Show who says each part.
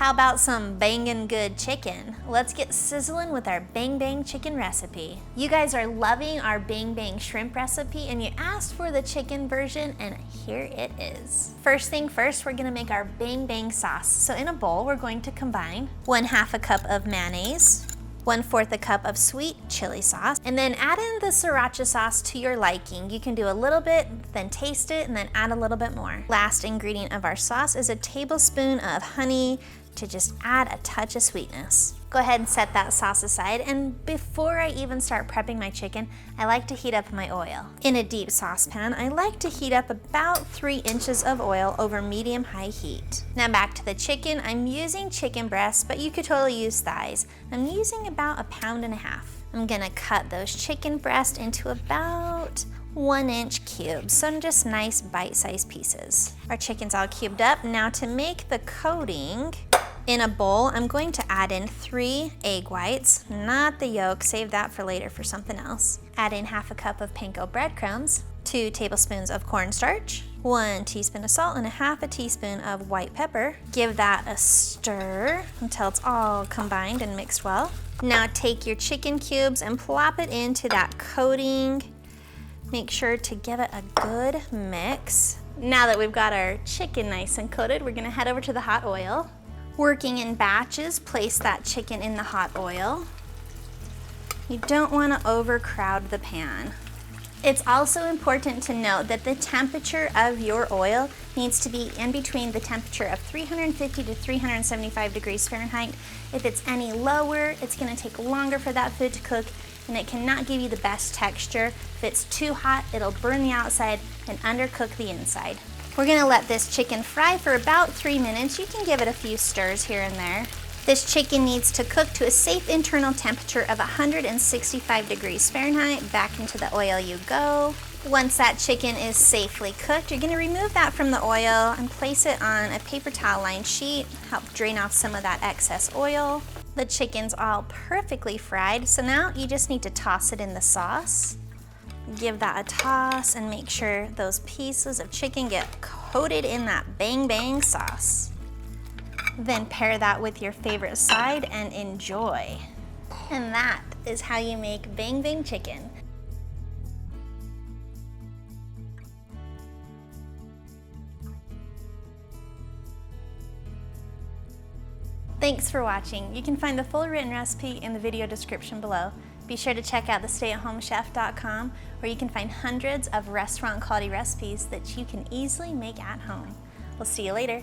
Speaker 1: How about some bangin' good chicken? Let's get sizzling with our bang bang chicken recipe. You guys are loving our bang bang shrimp recipe and you asked for the chicken version and here it is. First thing first, we're gonna make our bang bang sauce. So in a bowl, we're going to combine 1/2 cup of mayonnaise, 1/4 cup of sweet chili sauce, and then add in the Sriracha sauce to your liking. You can do a little bit, then taste it, and then add a little bit more. Last ingredient of our sauce is a tablespoon of honey to just add a touch of sweetness. Go ahead and set that sauce aside, and before I even start prepping my chicken, I like to heat up my oil. In a deep saucepan, I like to heat up about 3 inches of oil over medium-high heat. Now back to the chicken. I'm using chicken breasts, but you could totally use thighs. I'm using about 1.5 pounds. I'm gonna cut those chicken breasts into about 1-inch cubes, some just nice bite-sized pieces. Our chicken's all cubed up. Now to make the coating, in a bowl, I'm going to add in 3 egg whites, not the yolk, save that for later for something else. Add in 1/2 cup of panko breadcrumbs, 2 tablespoons of cornstarch, 1 teaspoon of salt, and 1/2 teaspoon of white pepper. Give that a stir until it's all combined and mixed well. Now take your chicken cubes and plop it into that coating. Make sure to give it a good mix. Now that we've got our chicken nice and coated, we're gonna head over to the hot oil. Working in batches, place that chicken in the hot oil. You don't want to overcrowd the pan. It's also important to note that the temperature of your oil needs to be in between the temperature of 350 to 375 degrees Fahrenheit. If it's any lower, it's going to take longer for that food to cook and it cannot give you the best texture. If it's too hot, it'll burn the outside and undercook the inside. We're gonna let this chicken fry for about 3 minutes. You can give it a few stirs here and there. This chicken needs to cook to a safe internal temperature of 165 degrees Fahrenheit. Back into the oil you go. Once that chicken is safely cooked, you're gonna remove that from the oil and place it on a paper towel lined sheet. Help drain off some of that excess oil. The chicken's all perfectly fried, so now you just need to toss it in the sauce. Give that a toss and make sure those pieces of chicken get coated in that bang bang sauce. Then pair that with your favorite side and enjoy. And that is how you make bang bang chicken. Thanks for watching. You can find the full written recipe in the video description below. Be sure to check out thestayatHomeChef.com where you can find hundreds of restaurant quality recipes that you can easily make at home. We'll see you later.